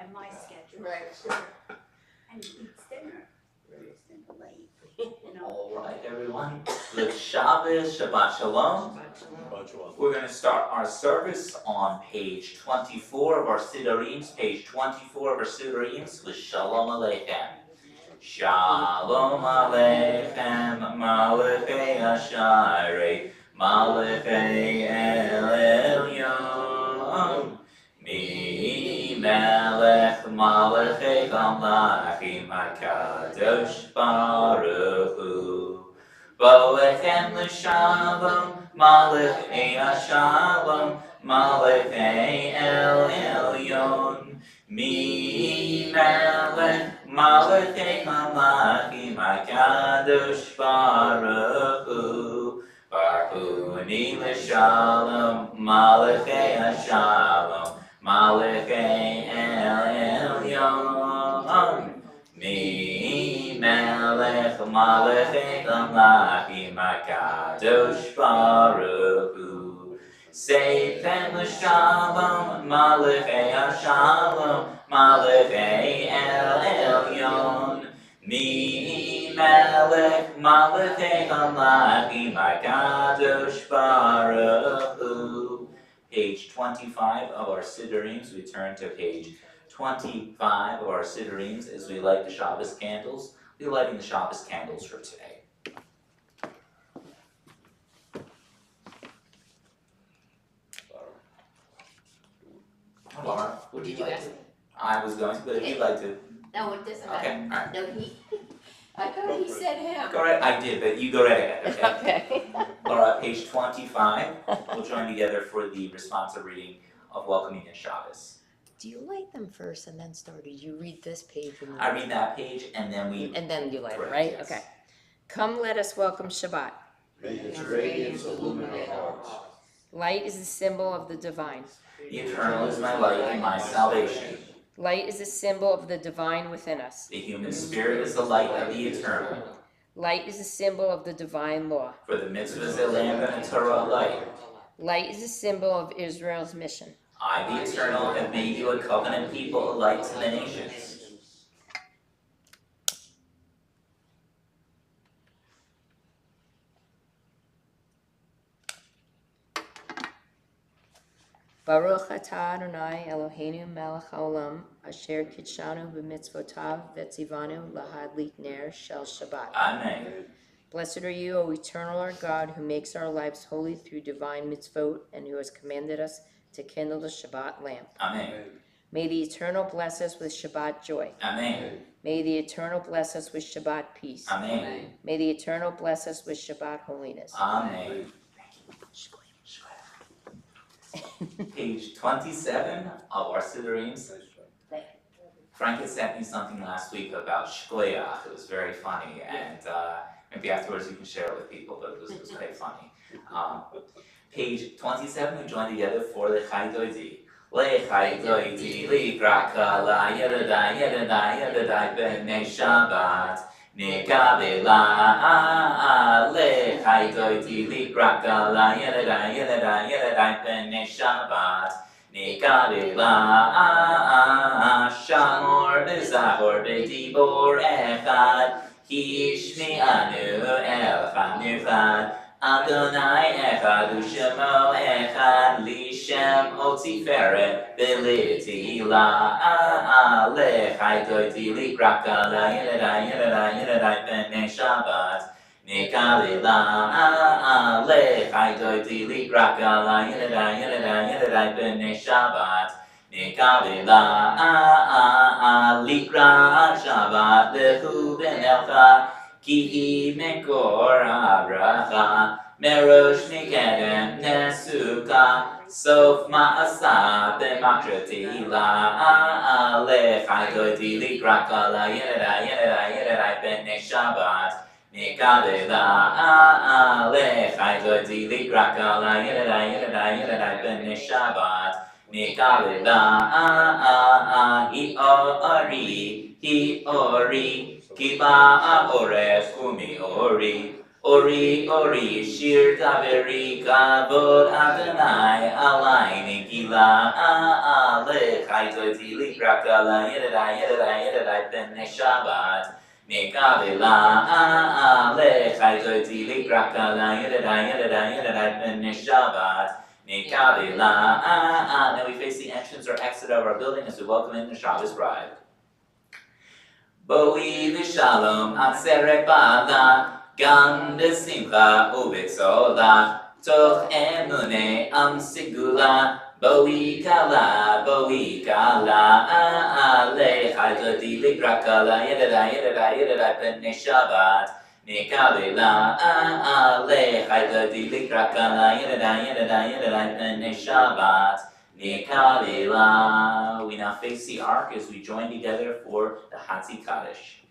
by my schedule. Right. And eats dinner. It's dinner late, you know. All right, everyone. Good Shabbos, Shabbat Shalom. We're going to start our service on page 24 of our Sidurims, page 24 of our Sidurims with Shalom Aleichem. Shalom Aleichem, Malachei Asharei, Malachei El Elyon. Mi Melech Malachei Hamlachim HaKadosh Baruch Hu. Bolechem l'shalom, Malachei Ashalom, Malachei El Elyon. Mi Melech Malachei Hamlachim HaKadosh Baruch Hu. Barhuni l'shalom, Malachei Ashalom, Malachei El Elyon. Mi Melech Malachei Hamlachim HaKadosh Baruch Hu. Seifem l'shalom, Malachei Ashalom, Malachei El Elyon. Mi Melech Malachei Hamlachim HaKadosh Baruch Hu. Page 25 of our Sidurims. We turn to page 25 of our Sidurims as we light the Shabbos candles. We're lighting the Shabbos candles for today. Laura, would you Did you like ask to? me? I was going to, but if you'd like to. No, it doesn't Okay, matter. alright. No, I thought he said him. Go right, I did, but you go right ahead, okay? Okay. Laura, page 25, we'll join together for the responsive reading of Welcoming in Shabbos. Do you light them first and then start, or do you read this page and then? I read that page and then we. And then you light it, Correct, right? yes. Okay. Come, let us welcome Shabbat. May its radiance illumine our hearts. Light is the symbol of the divine. The eternal is my light and my salvation. Light is a symbol of the divine within us. The human spirit is the light of the eternal. Light is a symbol of the divine law. For the mitzvahs a lamp and the Torah a light. Light is a symbol of Israel's mission. I, the eternal, have made you a covenant people, a light to the nations. Baruch atah Adonai Eloheinu melech haolam asher kitshanu b'mitzvotav v'tzivanu lahadlik ner shel Shabbat. Amen. Blessed are you, O eternal our God, who makes our lives holy through divine mitzvot and who has commanded us to kindle the Shabbat lamp. Amen. May the eternal bless us with Shabbat joy. Amen. May the eternal bless us with Shabbat peace. Amen. May the eternal bless us with Shabbat holiness. Amen. Page 27 of our Sidurims. Frank had sent me something last week about shkoyach. It was very funny, and maybe afterwards you can share it with people, but it was quite funny. Page 27, we join together for Lechai Doidi. Lechai Doidi, Likraka, La Yedadai, Yedadai, Yedadai, B'nei Shabbat. Nikabela, Lechai Doidi, Likraka, La Yedadai, Yedadai, Yedadai, B'nei Shabbat. Nikabela, Shamor, B'zachor, B'dibor, Echad. Kishmi'anu, Elchad, Nirchad. Adonai Echad U'Shemo Echad Lishem Otziferet B'Litila Lechai Doidi Likraka La Yedadai Yedadai Yedadai B'nei Shabbat Nikalila Lechai Doidi Likraka La Yedadai Yedadai Yedadai B'nei Shabbat Nikalila Likra Shabbat Lehu Ben Elcha Ki Mekor Abracha Merosh Mikedem Nesuka Sof Ma'asa B'Makratila Lechai Doidi Likraka La Yedadai Yedadai Yedadai B'nei Shabbat Nikabela Lechai Doidi Likraka La Yedadai Yedadai Yedadai B'nei Shabbat Nikabela Hi Ori Kiba Oref Kumi Ori Shir Taveri Kavod Adonai Alai Nikila lechaytoti likrakala yedadai b'nei Shabbat. Nikavila lechaytoti likrakala yedadai b'nei Shabbat. Nikavila. Then we face the entrance or exit of our building as we welcome in the Shabbos bride. Boi v'shalom atzeret ba'ada gam b'simcha u'b'tzola toch emunei am sigula boi kala lechaytoti likrakala yedadai b'nei Shabbat. Nikavila lechaytoti likrakala yedadai b'nei Shabbat. Nikavila. We now face the ark as we join together for the Hatzi Kaddish.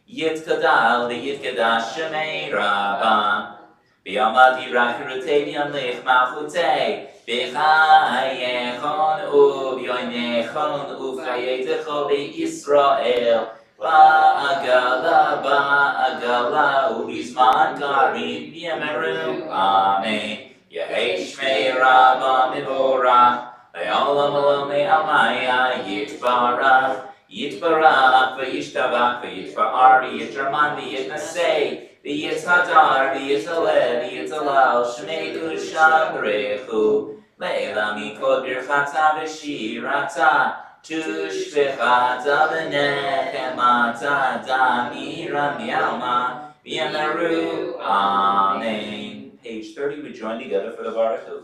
Yitkadal v'yitkadash shemei Rabba B'yamad yirach rutei v'yamlich malchutei B'chayechon u'b'yoynechon u'v'chayetecho b'Yisrael Ba'agala u'b'zman karim v'yemeru Amen. Yehei shmei Rabba mivorach Le'olam olam le'amaya yitbarach Yitbarach v'yishtabach v'yitba'ar v'yitraman v'yitnasei v'yitzhadar v'yitaleh v'yitalal shmei kushan rechu le'ela mikol birchata v'shirata tushvechata v'nechemata damira mi'alma v'yemeru Amen. Page 30, we join together for the Baruch Hu.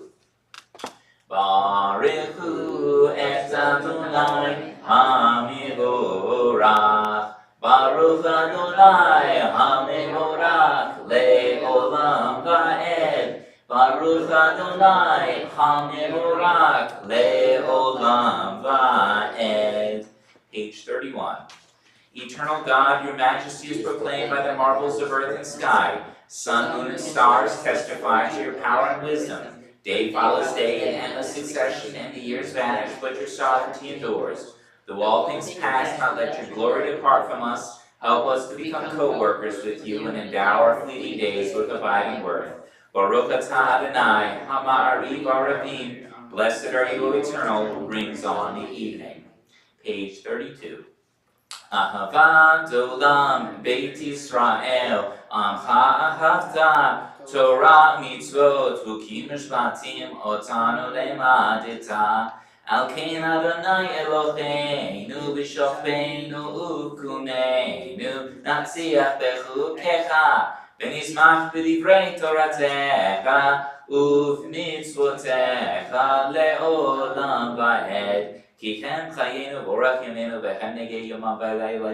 Baruch Hu et Adonai HaMivorach Baruch Adonai HaMivorach Le'olam Va'ed Baruch Adonai HaMivorach Le'olam Va'ed. Page 31. Eternal God, your majesty is proclaimed by the marvels of earth and sky. Sun, moon, and stars testify to your power and wisdom. Day follows day in endless succession, and the years vanish, but your sovereignty endures. Though all things pass, not let your glory depart from us. Help us to become co-workers with you and endow our fleeting days with abiding worth. Baruch atah Adonai, Hama'ariv Aravim. Blessed are you, O Eternal, who brings on the evening. Page 32. Ahavat olam Beit Yisrael, Amcha ahavta. Torah mitzvot hukim mishpatim otanu lemadita al kein Adonai Eloheinu b'shofbeinu u'kuneinu natziach bechukecha v'nismach b'divrei toratecha u'v'mitzvotecha le'olam va'ed. Ki chem chayenu vorach yamenu v'chem negei yomam v'layla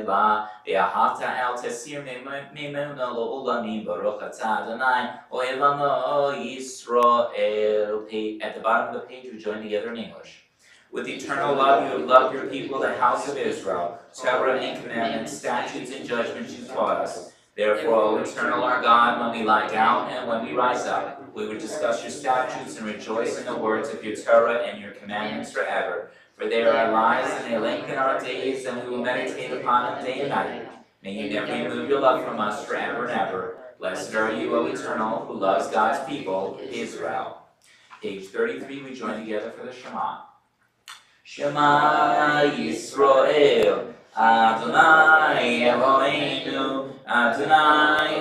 v'ahavta el tesir meimenu lo'olamim baruch atah Adonai oelamo Yisrael. At the bottom of the page, we join together in English. With eternal love, you have loved your people, the house of Israel. Torah and commandments, statutes and judgments you taught us. Therefore, O eternal our God, when we lie down and when we rise up, we would discuss your statutes and rejoice in the words of your Torah and your commandments forever. For they are our lives and they lengthen our days, and we will meditate upon them day and night. May you never remove your love from us forever and ever. Blessed are you, O Eternal, who loves God's people, Israel. Page 33, we join together for the Shema. Shema Yisrael, Adonai Eloheinu, Adonai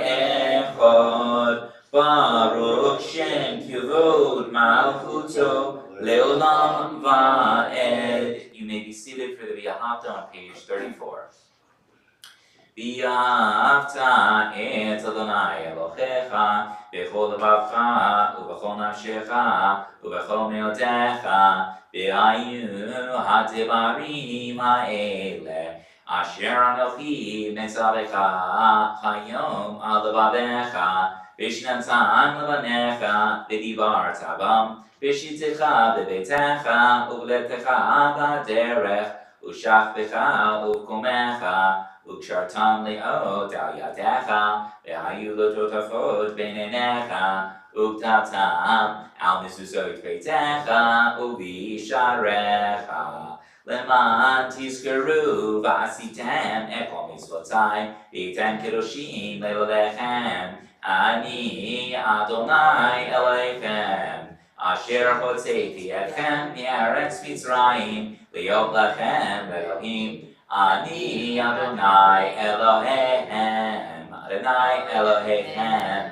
Echad, Baruch Shem Kivod Malchuto, Leolam Va'ed. You may be seated for the V'ahavta on page 34. V'ahavta et Adonai Elohecha b'chol levavecha u'b'chol nafshecha u'b'chol me'odecha v'hayu ha'devarim ha'ele asher anochi metzavecha hayom al levavecha v'shnatan levanecha v'divarta bam v'shitecha b'beitecha u'v'letecha b'derech u'shachvecha u'v'komecha u'kshartam le'ot al yadecha v'hayu lo totafot b'neinecha u'ktatam al mezuzot beitecha u'visharecha leman tizkeru v'asitem et kol mitzvotai v'yitem kedoshim le'olechem ani Adonai Elohechem Asher hotzeti etchem me'eretz Mitzrayim liot lachem Elohim Ani Adonai Elohim Adonai Elohim.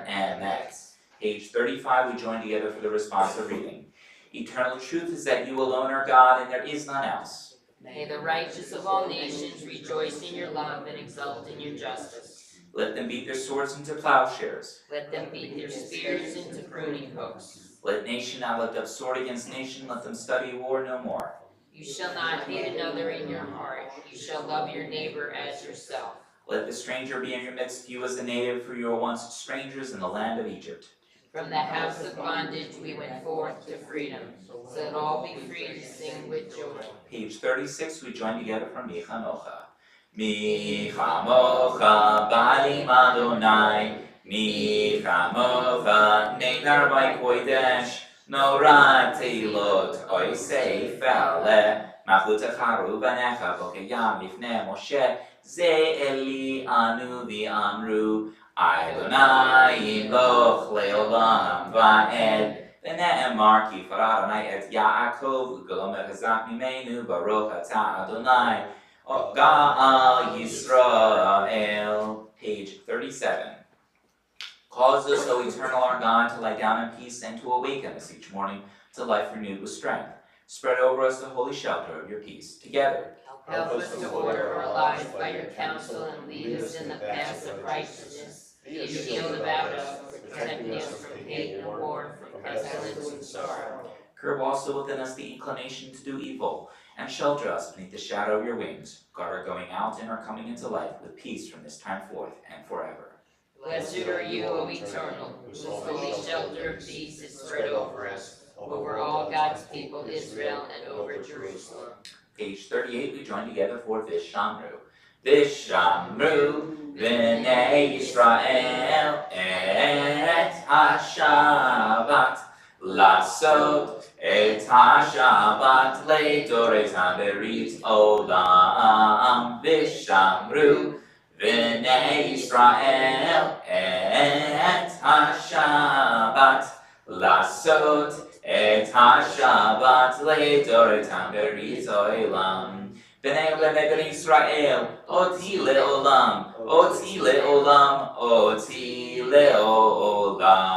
And next, page 35, we join together for the responsive reading. Eternal truth is that you alone are God and there is none else. May the righteous of all nations rejoice in your love and exult in your justice. Let them beat their swords into plowshares. Let them beat their spears into pruning hooks. Let nation not lift up sword against nation, let them study war no more. You shall not hate another in your heart. You shall love your neighbor as yourself. Let the stranger be in your midst, you as a native, for you were once strangers in the land of Egypt. From the house of bondage we went forth to freedom. So let all be free to sing with joy. Page 36, we join together from Micha Mocha. Micha Mocha, Ba'alim Adonai, Micha Mocha, Neinar by Kodesh, Nora Teilot, Oisei Fale, Machutecha Rubanecha, Bokeyam, Lifnei Moshe, Ze Eli Anu V'Amru, Adonai Yimloch Leolam Va'ed, ונאמר כי יפרע אדוני את יעקב וגלומר חזק ממנו ברוך אתה אדוני גאל Yisrael. Page 37. Cause us, O eternal our God, to lie down in peace and to awaken us each morning to life renewed with strength. Spread over us the holy shelter of your peace. Together, Help us to order our lives by your counsel and lead us in the paths of righteousness. Be a shield about us, protecting us from hate and war, from pestilence and sorrow. curb also within us the inclination to do evil, and shelter us beneath the shadow of your wings. Guard our going out and our coming into life with peace from this time forth and forever. Blessed are you, O Eternal, whose holy shelter of peace is spread over us, over all God's people Israel, and over Jerusalem. Page 38, we join together for Vishamru. Vishamru, B'nei Yisrael, et ha-Shabbat, Lasot, et ha-Shabbat, le'doretan berit olam. Vishamru, B'nei Yisrael, et ha-Shabbat, Lasot, et ha-Shabbat le'doretan berit olam. B'nei B'nei Yisrael, oti le'olam, oti le'olam, oti le'olam.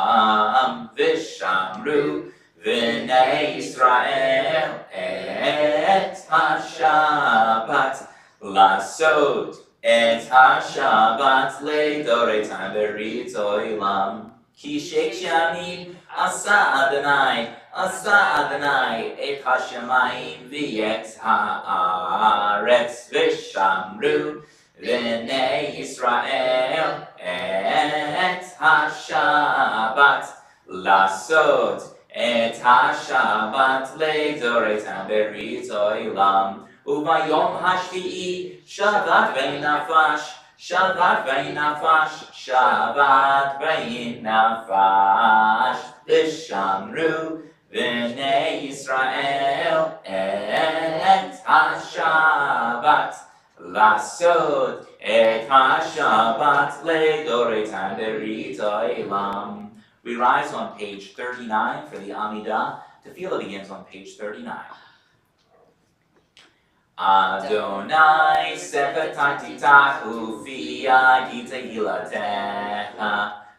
Vishamru, B'nei Yisrael, et ha-Shabbat, lasot, et ha-Shabbat le'doretan berit olam. Ki shekshani asa Adonai et hashamayim v'et haaretz v'shamru v'nei Yisrael et ha-Shabbat lasot et ha-Shabbat le'doretan berit olam. U'bayom hashvi'i Shabbat ve'nafash, Shabbat ve'nafash, Shabbat ve'nafash. Vishamru v'nei Yisrael et ha-Shabbat lasot et ha-Shabbat le'doretan berit olam. We rise on page 39 for the Amidah. Tefillah begins on page 39. Adonai sepetati tahu fiya gitahilateha.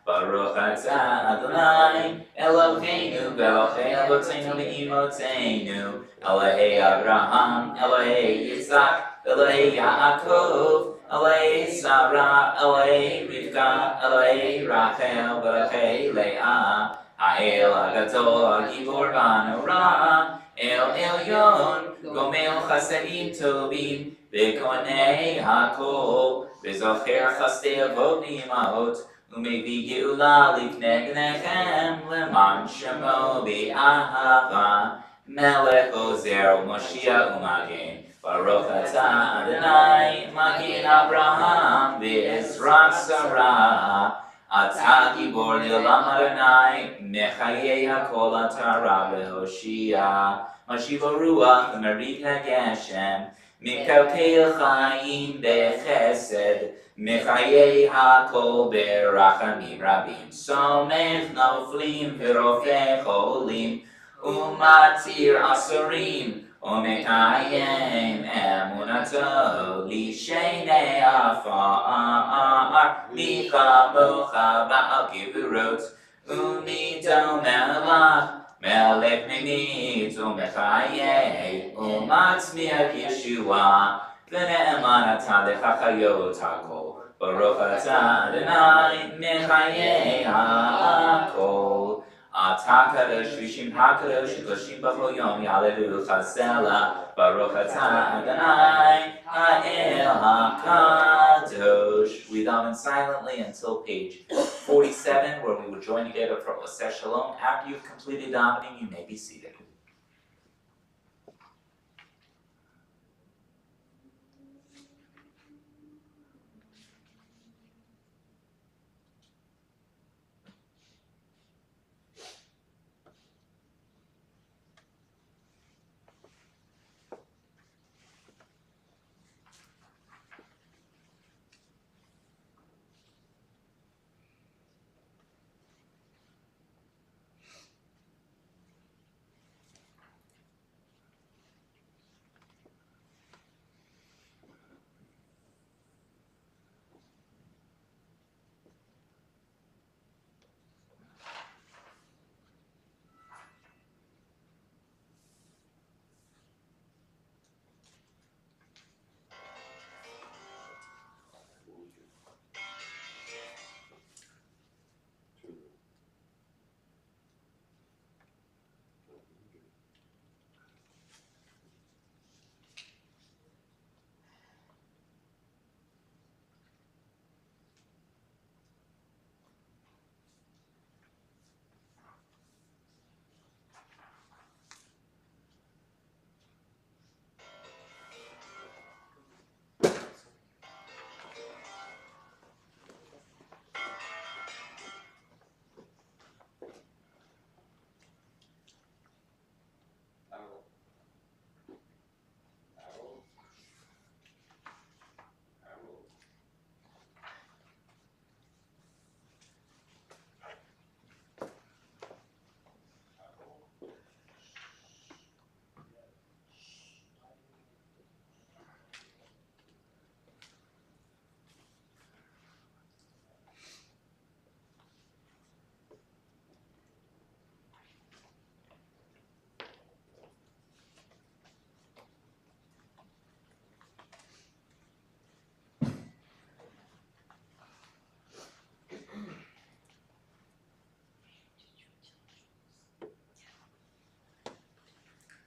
Baruch atah Adonai Eloheinu Elohei Avotenu ve'imotenu Elohei Abraham, Elohei Yitzhak, Elohei Yaakov, Elohei Sarah, Elohei Rivka, Elohei Rachel, Elohei Leah, Ha'el HaGadol HaGibor V'Hanorah, El Elyon, Gomel Chasedim Tovim, V'konei HaKol, V'zocher Chasdei Avot V'imahot, U'mevi Geula Lifnei Gnechem, Leman Shemo B'Ahava, Melech Ozer Moshiach U'Magen, Baruch atah Adonai, Magen Abraham, V'Ezra Sarah, Atah Gibor L'Olam Adonai, Mechayei HaKol Atara V'Hoshia, Mashiva Ruach V'Merit HaGeshem, Mikaukel Chaim B'Chesed, Mechayei HaKol B'Rachamim Rabim, Somech Noflim V'Rofei Cholim, Umatir Asurim, Omekayem Emunato, Lishene Afar, Micha Mocha Baal Kiburot, Umido Melach, Melech Mimit, Umechaye, Umatzmiach Yeshua, V'ne'eman Atah Lechachayot HaKol, Baruch Atah Adonai, Mechaye HaKol. Atah kadosh v'shim hakadosh v'shim b'chol yom yalelu chasela Baruch atah Adonai ha'el hakadosh. We daven silently until page 47, where we will join together for Oseh Shalom. After you've completed davening, you may be seated.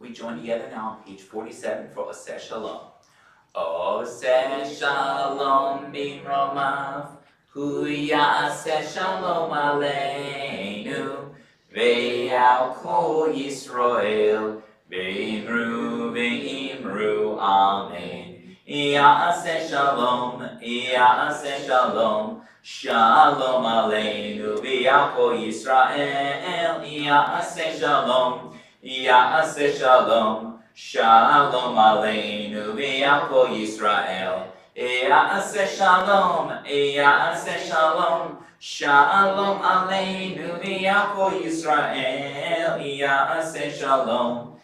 We join together now on page 47 for Oseh Shalom. Oseh Shalom bimromav, hu ya'aseh shalom aleinu, ve'al kol Yisrael, ve'imru ve'imru amen. Ya'aseh shalom, shalom aleinu, ve'al kol Yisrael, ya'aseh shalom. Ya'aseh shalom, shalom aleinu v'al kol Yisrael. Ya'aseh shalom, shalom aleinu v'al kol Yisrael. Ya'aseh shalom,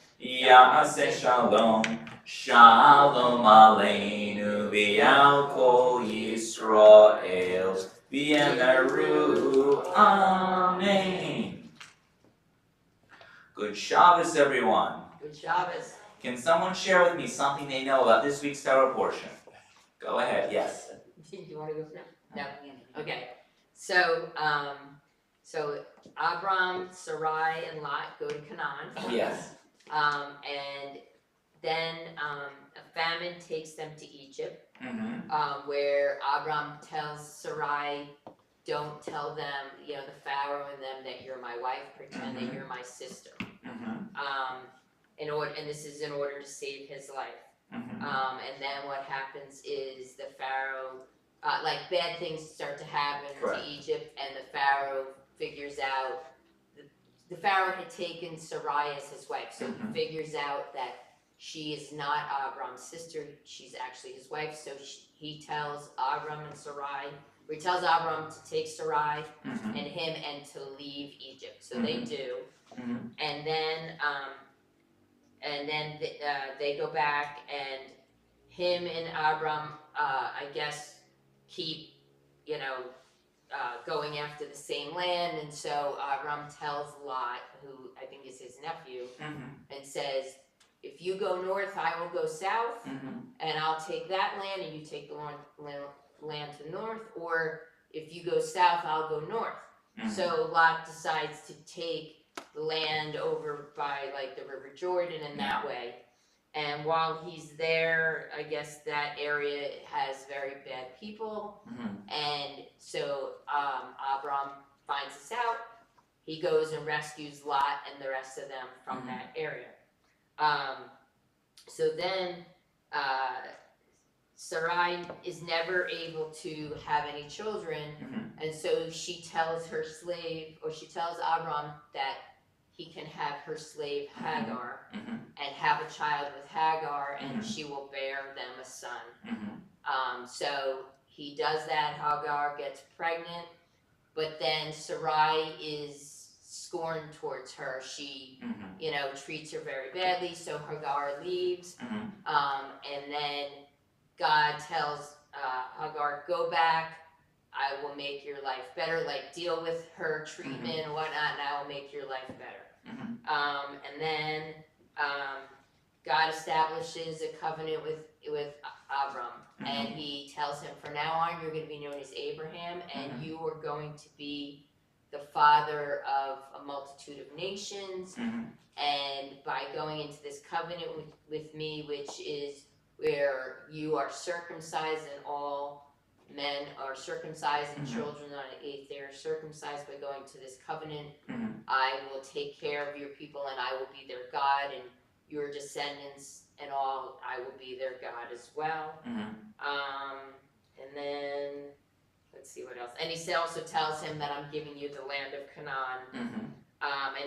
shalom aleinu v'al kol Yisrael. V'yemeru, amen. Good Shabbos, everyone. Good Shabbos. Can someone share with me something they know about this week's Torah portion? Go ahead, yes. Do you want to go now? No. Okay. So, Abram, Sarai, and Lot go to Canaan. Yes. And then a famine takes them to Egypt, where Abram tells Sarai, don't tell them, the Pharaoh and them that you're my wife, pretend that you're my sister. And this is in order to save his life. And then what happens is the Pharaoh, bad things start to happen to Egypt, and the Pharaoh figures out, the Pharaoh had taken Sarai as his wife, so he figures out that she is not Abram's sister, she's actually his wife, so he tells Abram and Sarai, or he tells Abram to take Sarai and him and to leave Egypt. So they do. And then they go back, and him and Abram, I guess, keep, going after the same land, and so Abram tells Lot, who I think is his nephew, and says, if you go north, I will go south, and I'll take that land, and you take the land to north, or if you go south, I'll go north. So Lot decides to take the land over by like the River Jordan and that way. And while he's there, I guess that area has very bad people. And so Abram finds this out. He goes and rescues Lot and the rest of them from that area. So then Sarai is never able to have any children. And so she tells her slave, or she tells Abram that he can have her slave Hagar and have a child with Hagar, and she will bear them a son. So he does that. Hagar gets pregnant, but then Sarai is scorned towards her. She, treats her very badly. So Hagar leaves, and then God tells Hagar, go back. I will make your life better, like deal with her treatment and whatnot, and I will make your life better. And then God establishes a covenant with Abram, and he tells him, from now on, you're going to be known as Abraham, and you are going to be the father of a multitude of nations. And by going into this covenant with me, which is where you are circumcised and all men are circumcised and children on the 8th day are circumcised, by going to this covenant, I will take care of your people, and I will be their God, and your descendants and all, I will be their God as well. And then, let's see what else. And he also tells him that I'm giving you the land of Canaan. And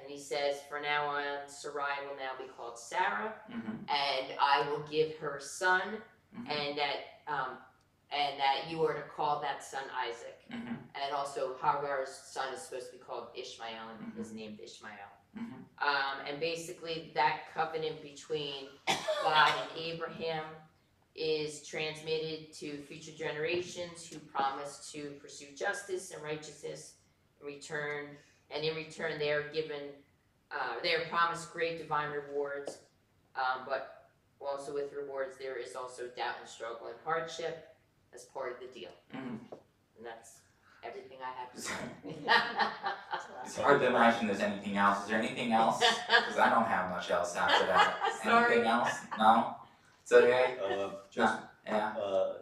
he says, for now on, Sarai will now be called Sarah, and I will give her a son, and that you are to call that son Isaac. And also Hagar's son is supposed to be called Ishmael, and is named Ishmael. And basically that covenant between God and Abraham is transmitted to future generations, who promise to pursue justice and righteousness in return. And in return, they are promised great divine rewards, but also with rewards, there is also doubt and struggle and hardship as part of the deal. And that's everything I have to say. It's hard to imagine there's anything else. Is there anything else? Because I don't have much else after that. Sorry. Anything else? No? It's okay?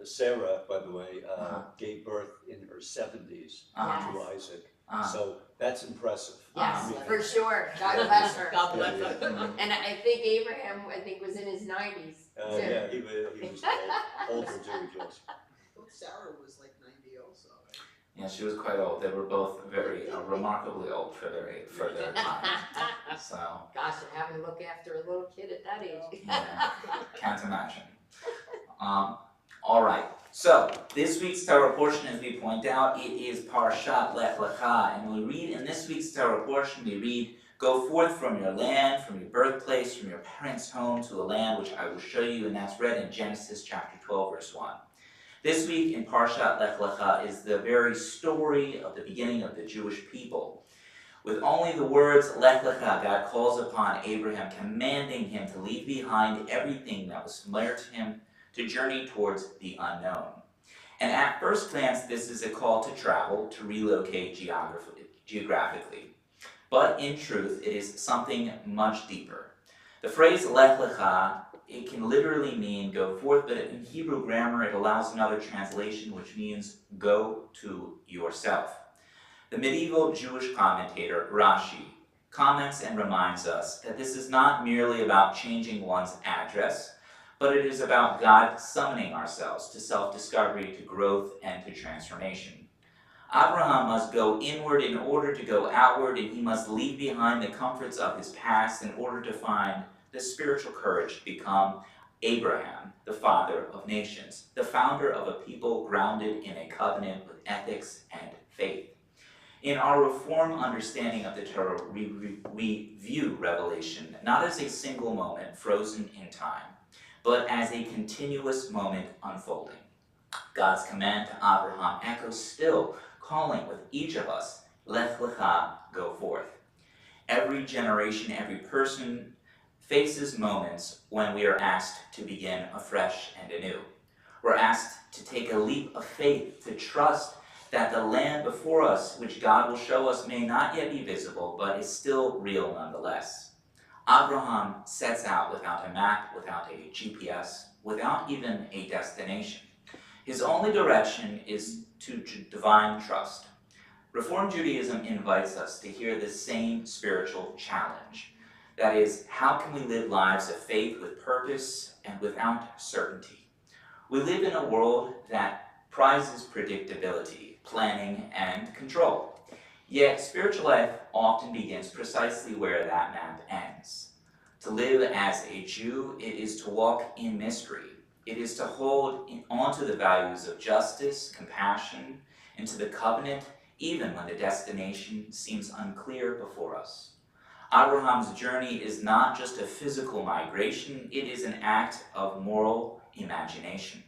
Sarah, by the way, gave birth in her 70s to Isaac. So that's impressive. Yes, for sure. God bless her. God bless her. And I think Abraham, was in his 90s. Yeah, he was older too, Joseph. Sarah was like 90 also. Yeah, she was quite old. They were both very remarkably old for their time. So. Gosh, and having to look after a little kid at that age. Yeah, can't imagine. All right. So this week's Torah portion, as we point out, it is Parshat Lech Lecha, and we read in this week's Torah portion. We read, "Go forth from your land, from your birthplace, from your parents' home, to a land which I will show you," and that's read in Genesis chapter 12, verse 1. This week in Parshat Lech Lecha is the very story of the beginning of the Jewish people. With only the words Lech Lecha, God calls upon Abraham, commanding him to leave behind everything that was familiar to him, to journey towards the unknown. And at first glance, this is a call to travel, to relocate geographically. But in truth, it is something much deeper. The phrase Lech Lecha, it can literally mean go forth, but in Hebrew grammar, it allows another translation, which means go to yourself. The medieval Jewish commentator, Rashi, comments and reminds us that this is not merely about changing one's address, but it is about God summoning ourselves to self-discovery, to growth, and to transformation. Abraham must go inward in order to go outward, and he must leave behind the comforts of his past in order to find the spiritual courage to become Abraham, the father of nations, the founder of a people grounded in a covenant with ethics and faith. In our Reform understanding of the Torah, we view Revelation not as a single moment frozen in time, but as a continuous moment unfolding. God's command to Abraham echoes still, calling with each of us, Lech Lecha, go forth. Every generation, every person faces moments when we are asked to begin afresh and anew. We're asked to take a leap of faith, to trust that the land before us, which God will show us, may not yet be visible, but is still real nonetheless. Abraham sets out without a map, without a GPS, without even a destination. His only direction is to divine trust. Reform Judaism invites us to hear the same spiritual challenge. That is, how can we live lives of faith with purpose and without certainty? We live in a world that prizes predictability, planning, and control. Yet spiritual life often begins precisely where that map ends. To live as a Jew, it is to walk in mystery. It is to hold onto the values of justice, compassion, and to the covenant, even when the destination seems unclear before us. Abraham's journey is not just a physical migration, it is an act of moral imagination.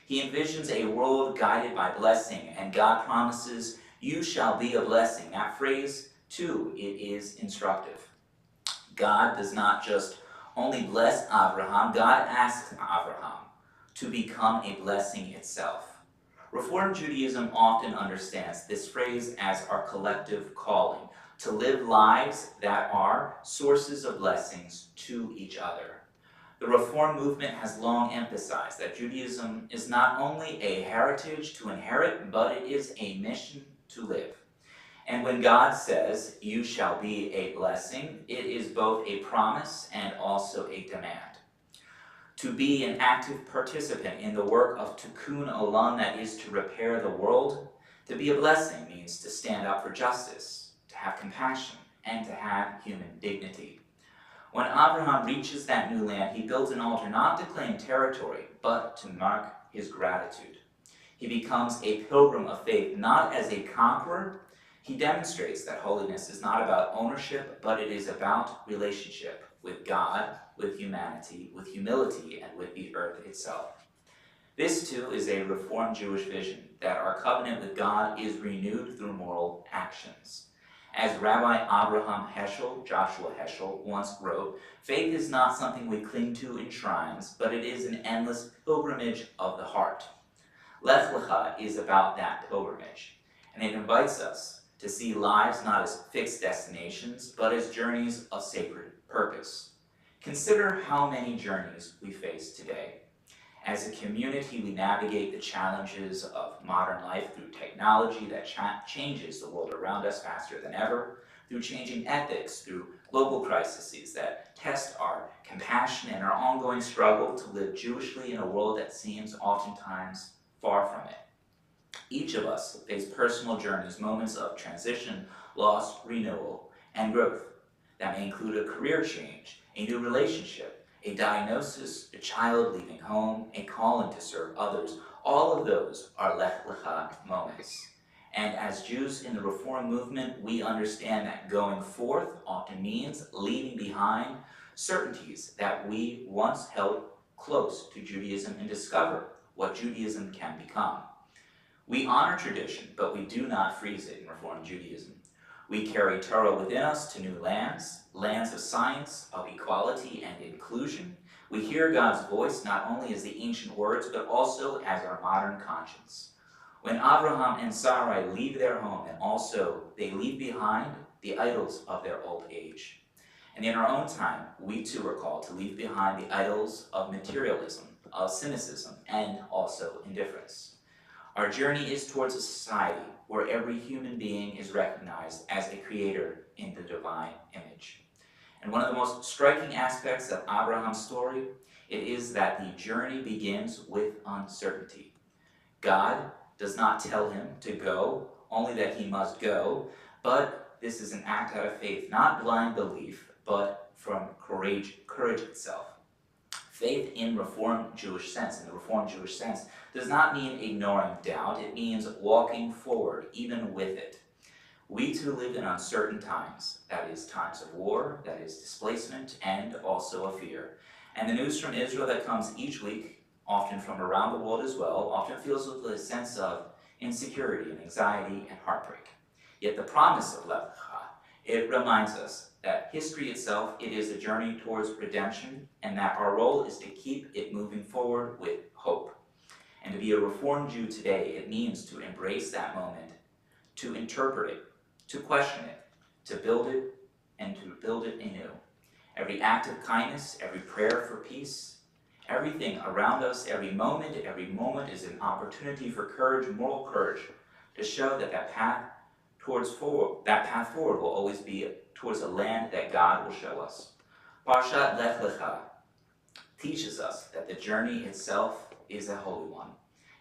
He envisions a world guided by blessing, and God promises, "You shall be a blessing." That phrase, too, it is instructive. God does not just only bless Abraham, God asks Abraham to become a blessing itself. Reform Judaism often understands this phrase as our collective calling, to live lives that are sources of blessings to each other. The Reform movement has long emphasized that Judaism is not only a heritage to inherit, but it is a mission to live. And when God says, "You shall be a blessing," it is both a promise and also a demand. To be an active participant in the work of Tikkun Olam, that is to repair the world, to be a blessing means to stand up for justice, to have compassion, and to have human dignity. When Abraham reaches that new land, he builds an altar not to claim territory, but to mark his gratitude. He becomes a pilgrim of faith, not as a conqueror. He demonstrates that holiness is not about ownership, but it is about relationship with God, with humanity, with humility, and with the earth itself. This, too, is a Reformed Jewish vision, that our covenant with God is renewed through moral actions. As Rabbi Abraham Heschel, Joshua Heschel, once wrote, faith is not something we cling to in shrines, but it is an endless pilgrimage of the heart. Lech Lecha is about that pilgrimage, and it invites us to see lives not as fixed destinations, but as journeys of sacred purpose. Consider how many journeys we face today. As a community, we navigate the challenges of modern life through technology that changes the world around us faster than ever, through changing ethics, through global crises that test our compassion and our ongoing struggle to live Jewishly in a world that seems oftentimes far from it. Each of us face personal journeys, moments of transition, loss, renewal, and growth. That may include a career change, a new relationship, a diagnosis, a child leaving home, a calling to serve others. All of those are Lech Lecha moments. And as Jews in the Reform movement, we understand that going forth often means leaving behind certainties that we once held close to Judaism and discover what Judaism can become. We honor tradition, but we do not freeze it in Reform Judaism. We carry Torah within us to new lands, lands of science, of equality and inclusion. We hear God's voice not only as the ancient words, but also as our modern conscience. When Abraham and Sarai leave their home, and also they leave behind the idols of their old age. And in our own time, we too are called to leave behind the idols of materialism, of cynicism, and also indifference. Our journey is towards a society where every human being is recognized as a creator in the divine image. And one of the most striking aspects of Abraham's story, it is that the journey begins with uncertainty. God does not tell him to go, only that he must go, but this is an act out of faith, not blind belief, but from courage itself. Faith in the Reformed Jewish sense, does not mean ignoring doubt. It means walking forward, even with it. We too live in uncertain times, that is times of war, that is displacement, and also of fear. And the news from Israel that comes each week, often from around the world as well, often fills with a sense of insecurity and anxiety and heartbreak. Yet the promise of Lech Lecha, it reminds us that history itself, it is a journey towards redemption, and that our role is to keep it moving forward with hope. And to be a Reformed Jew today, it means to embrace that moment, to interpret it, to question it, to build it, and to build it anew. Every act of kindness, every prayer for peace, everything around us, every moment is an opportunity for courage, moral courage, to show that that path forward will always be towards a land that God will show us. Parshat Lech Lecha teaches us that the journey itself is a holy one.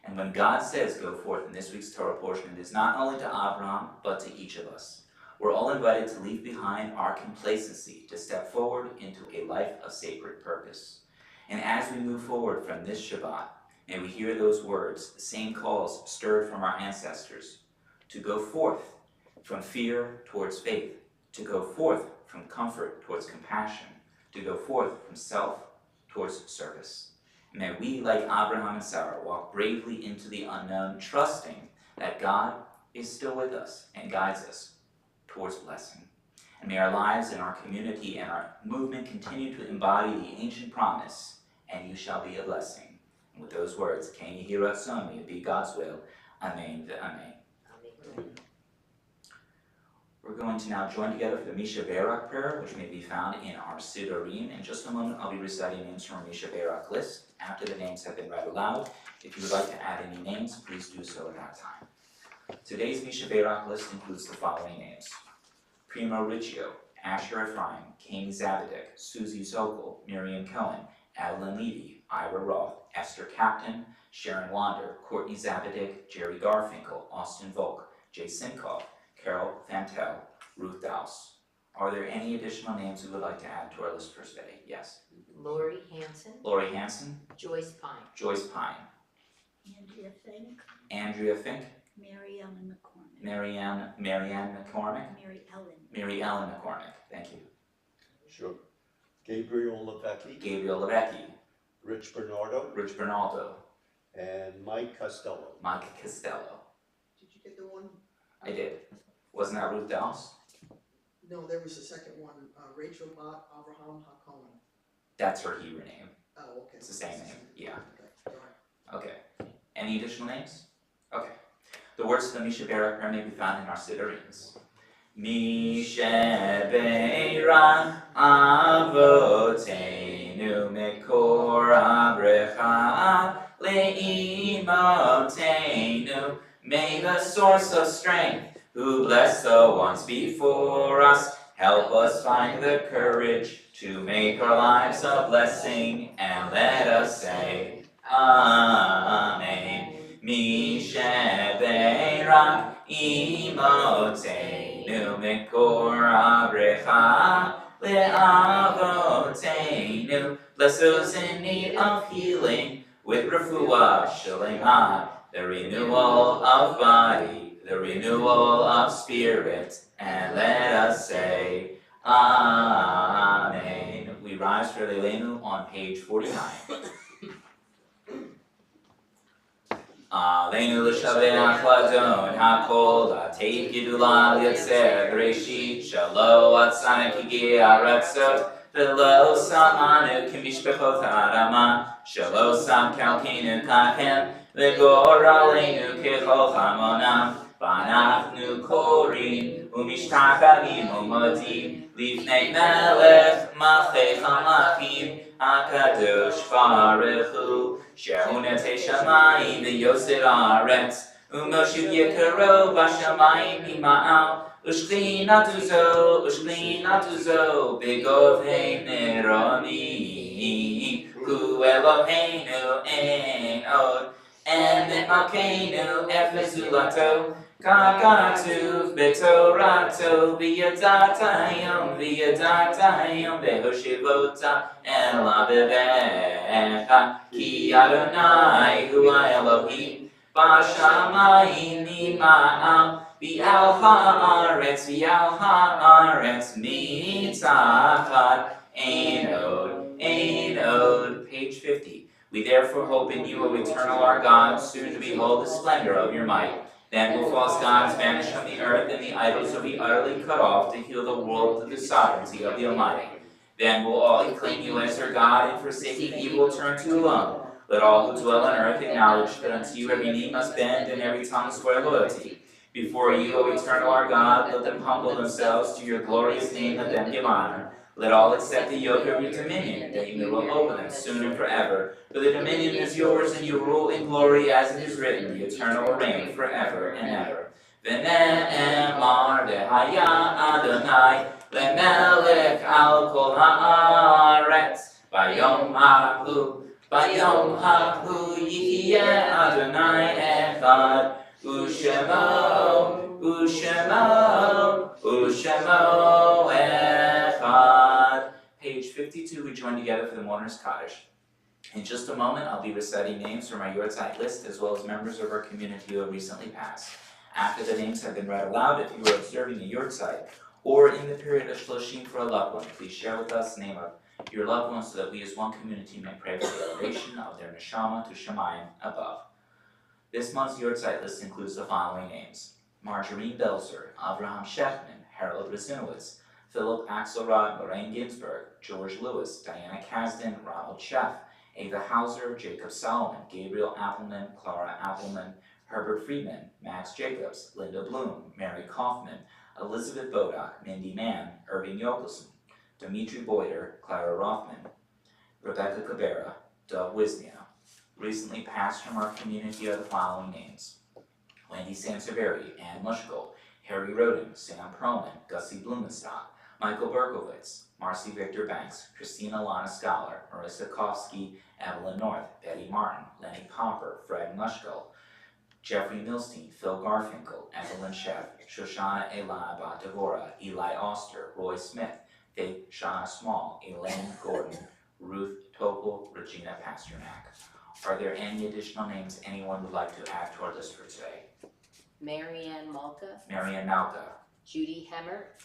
And when God says go forth in this week's Torah portion, it is not only to Abraham, but to each of us. We're all invited to leave behind our complacency, to step forward into a life of sacred purpose. And as we move forward from this Shabbat, may we hear those words, the same calls stirred from our ancestors, to go forth from fear towards faith, to go forth from comfort towards compassion, to go forth from self towards service. May we, like Abraham and Sarah, walk bravely into the unknown, trusting that God is still with us and guides us towards blessing. And may our lives and our community and our movement continue to embody the ancient promise, and you shall be a blessing. And with those words, Ken Yehi Ratzon, may it be God's will. Amen ve'amen. We're going to now join together for the Misha Berak prayer, which may be found in our Siddurim. In just a moment, I'll be reciting names from our Misha Berak list. After the names have been read aloud, if you would like to add any names, please do so at that time. Today's Misha Berak list includes the following names: Primo Riccio, Asher Ephraim, Kami Zabadek, Susie Zokol, Miriam Cohen, Adeline Levy, Ira Roth, Esther Captain, Sharon Wander, Courtney Zabadek, Jerry Garfinkel, Austin Volk, Jay Sinkoff, Carol Fantel, Ruth Dowse. Are there any additional names we would like to add to our list for today? Yes. Lori Hanson, Lori Hanson, Joyce Pine. Joyce Pine, Andrea Fink, Andrea Fink, Mary Ellen McCormick. Marianne McCormick, Mary Ellen McCormick. Thank you. Sure. Gabriel Levecki, Gabriel Levecki, Rich Bernardo, Rich Bernaldo, and Mike Costello. Mike Costello. Did you get the one? I did. Wasn't that Ruth Dowse? No, there was a second one, Rachel Bott Abraham HaKohen. That's her Hebrew name. Oh, okay. It's the same name, yeah. Okay, all right. Okay. Any additional names? Okay. The words of the Misha Berak prayer may be found in our Sidurims. Misha Berak Avotenu Mekor Abrecha Leimotenu. May the source of strength, who blessed the ones before us, help us find the courage to make our lives a blessing, and let us say, Amen. Misha Berak Imotenu Mekor Abrecha Le'avotenu. Bless those in need of healing with refuah shalema, the renewal of body, the renewal of spirit, and let us say, Amen. We rise for Leilenu on page 49. Aleinu l'shaveach ladon hakol ateit gidula lietzer greshit shalo atzana kigi aratzot velo samanu kimishpechot harama shalo sam kalkinu kahem v'gor aleinu kechol chamonam v'anachnu korim umishtachavim umodim livnei melech malchei chamachim HaKadosh Baruch Hu Shehu netei shamayim v'yoser haaretz u'moshu yekaro b'shamayim ima'al u'shchinatu zo b'govhei meronim Hu Eloheinu ein od and Malkeinu efes zulato Kakatuv b'torato v'yadatayom v'hoshivota ela bebecha ki Adonai hu Elohim b'shamayim ima'al V'al ha'aretz, v'al ha'aretz, mitzachad, ein od. Page 50. We therefore hope in you, O eternal our God, soon to behold the splendor of your might. Then will false gods vanish from the earth, and the idols will be utterly cut off to heal the world through the sovereignty of the Almighty. Then will all acclaim you as their God, and forsaking evil turn to you alone. Let all who dwell on earth acknowledge that unto you every knee must bend, and every tongue swear loyalty. Before you, O eternal our God, let them humble themselves. To your glorious name let them give honor. Let all accept the yoke of your dominion, that you may rule over them soon and forever. For the dominion is yours, and you rule in glory, as it is written, the eternal will reign forever and ever. V'ne'emar v'haya Adonai lemelech al kol haaretz. Bayom hahu yihyeh Adonai echad. Ushemo echad. Page 52, we join together for the mourner's Kaddish. In just a moment, I'll be reciting names from our Yortzeit list, as well as members of our community who have recently passed. After the names have been read aloud, if you are observing a Yortzeit, or in the period of Shloshim for a loved one, please share with us the name of your loved one so that we as one community may pray for the elevation of their neshama to Shemayim above. This month's Yortzeit list includes the following names: Marjorie Belzer, Avraham Shechman, Harold Rasinowitz, Philip Axelrod, Lorraine Ginsberg, George Lewis, Diana Kasdan, Ronald Sheff, Ava Hauser, Jacob Solomon, Gabriel Appelman, Clara Appelman, Herbert Friedman, Max Jacobs, Linda Bloom, Mary Kaufman, Elizabeth Bodock, Mindy Mann, Irving Yokelson, Dimitri Boyder, Clara Rothman, Rebecca Cabrera, Doug Wisnia. Recently passed from our community are the following names: Wendy Sanseveri, Ann Mushkol, Harry Roden, Sam Perlman, Gussie Blumenstock, Michael Berkowitz, Marcy Victor Banks, Christina Lana Scholar, Marissa Kofsky, Evelyn North, Betty Martin, Lenny Pomper, Fred Mushkol, Jeffrey Milstein, Phil Garfinkel, Evelyn Sheff, Shoshana Elana Batavora, Eli Oster, Roy Smith, Faith Shauna Small, Elaine Gordon, Ruth Topol, Regina Pasternak. Are there any additional names anyone would like to add to our list for today? Marianne Malka, Marianne Malka, Judy Hemmer,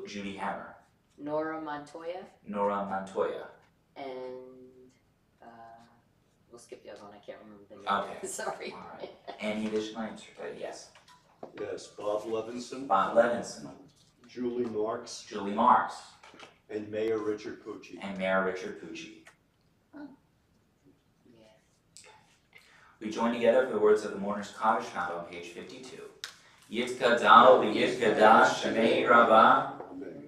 Judy Hammer, Nora Montoya, Nora Montoya. and we'll skip the other one. I can't remember the name. Okay. Sorry. All right. Any additional names for today? Yes. Yes, Bob Levinson, Bob Levinson, Julie Marks, Julie Marks, and Mayor Richard Pucci. and Mayor Richard Pucci. Yeah. We join together for the words of the mourner's Kaddish found on page 52. Yitkadal v'yitkadash Shemei Rabbah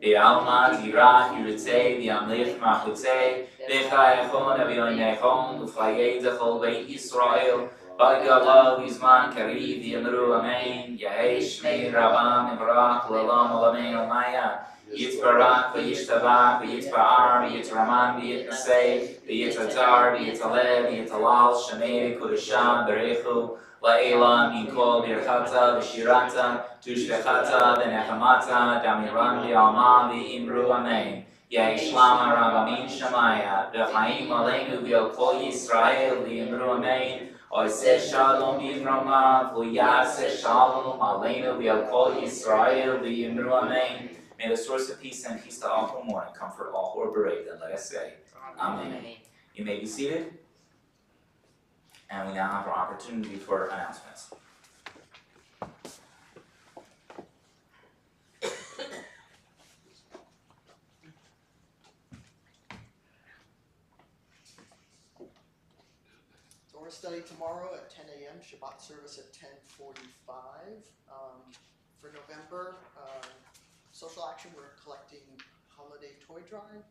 V'alma Tirach Yiritzei V'amlich Machutzei V'chayachon Avionechon U'chayei Zechol Beit Yisrael V'gala V'zman Kariv V'yamru Amen Yehei Shmei Rabbah Mivrach L'olam Olamei Almaya Yitzbarach v'yishtabach v'yitzba'ar v'yitzraman v'yitnasei v'yitzatar v'yitzaleh v'yitzalal shamei v'kudashah berechu la'elam yinkol birchata v'shirata tushvechata v'nechamata damiran v'alma v'imru amen Yeh shlama ravamin shamaya v'chaim aleinu v'yal kol Yisrael v'imru amen Oiseh shalom b'imrama v'yaseh shalom aleinu v'yal kol Yisrael v'imru amen. May the source of peace and peace to all who mourn and comfort all who are bereaved, and let us say, Amen. You may be seated. And we now have our opportunity for announcements. Torah study tomorrow at 10 a.m., Shabbat service at 10:45. For November, social action, we're collecting holiday toy drive.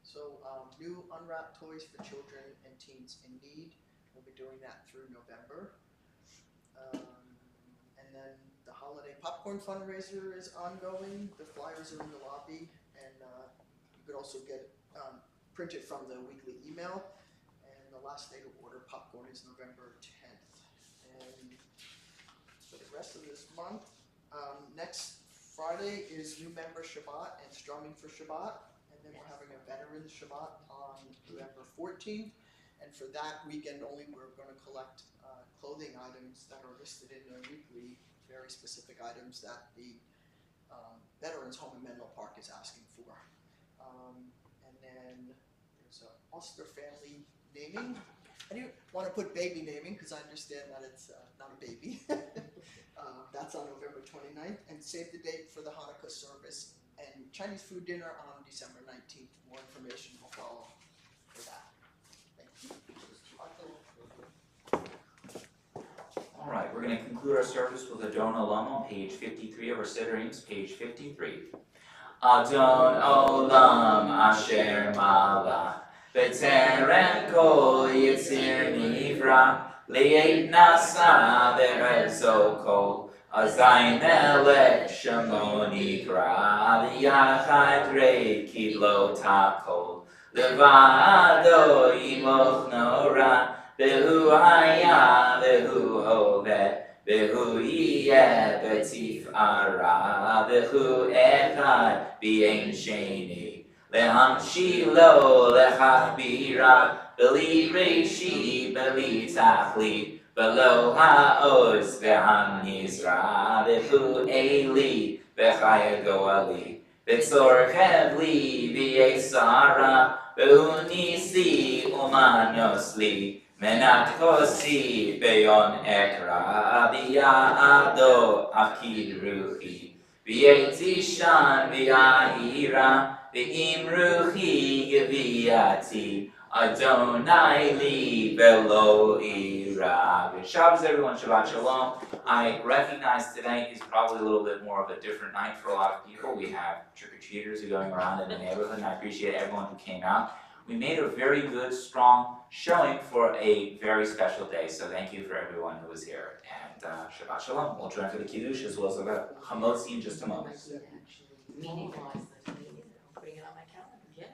So new unwrapped toys for children and teens in need. We'll be doing that through November. And then the holiday popcorn fundraiser is ongoing. The flyers are in the lobby, and you could also get printed from the weekly email. And the last day to order popcorn is November 10th. And for the rest of this month, next Friday is New Member Shabbat and Strumming for Shabbat, and then we're having a Veteran Shabbat on November 14th, and for that weekend only we're going to collect clothing items that are listed in the weekly very specific items that the Veterans Home in Menlo Park is asking for. And then there's a Oster family naming. I didn't want to put baby naming because I understand that it's not a baby. That's on November 29th. And save the date for the Hanukkah service and Chinese food dinner on December 19th. More information will follow for that. Thank you. All right, we're going to conclude our service with Adon Olam on page 53 of our Siddurim, page 53. Adon Olam Asher Malach B'terem Kol Yitzir Nivra Li'et Nasa V'Ezo Kol Azay Melech Shemo Nikra V'Yachad Rei Kidlo Takol Levado Yimoch Nora Behu haya, behu hoveh, behu yeh b'tif'ara, behu echad b'ein sheni, lehamshilo lechachbira, b'li reishi, b'li tachli, b'lo ha'oz v'hamnizra, behu eli, b'chaya goali, b'tzor chevli, b'yesara, behu nisi umanos li, Menat kosi beyon ekra v'ya'ado akid ruchi v'yetzishan v'ya'ira v'im ruchi geviyati Adonai li velo ira. Good Shabbos everyone, Shabbat Shalom. I recognize tonight is probably a little bit more of a different night for a lot of people. We have trick-or-treaters going around in the neighborhood and I appreciate everyone who came out. We made a very good, strong showing for a very special day, so thank you for everyone who was here. And Shabbat Shalom. We'll join for the Kiddush as well as the Chamotzi in just a moment. Meaning was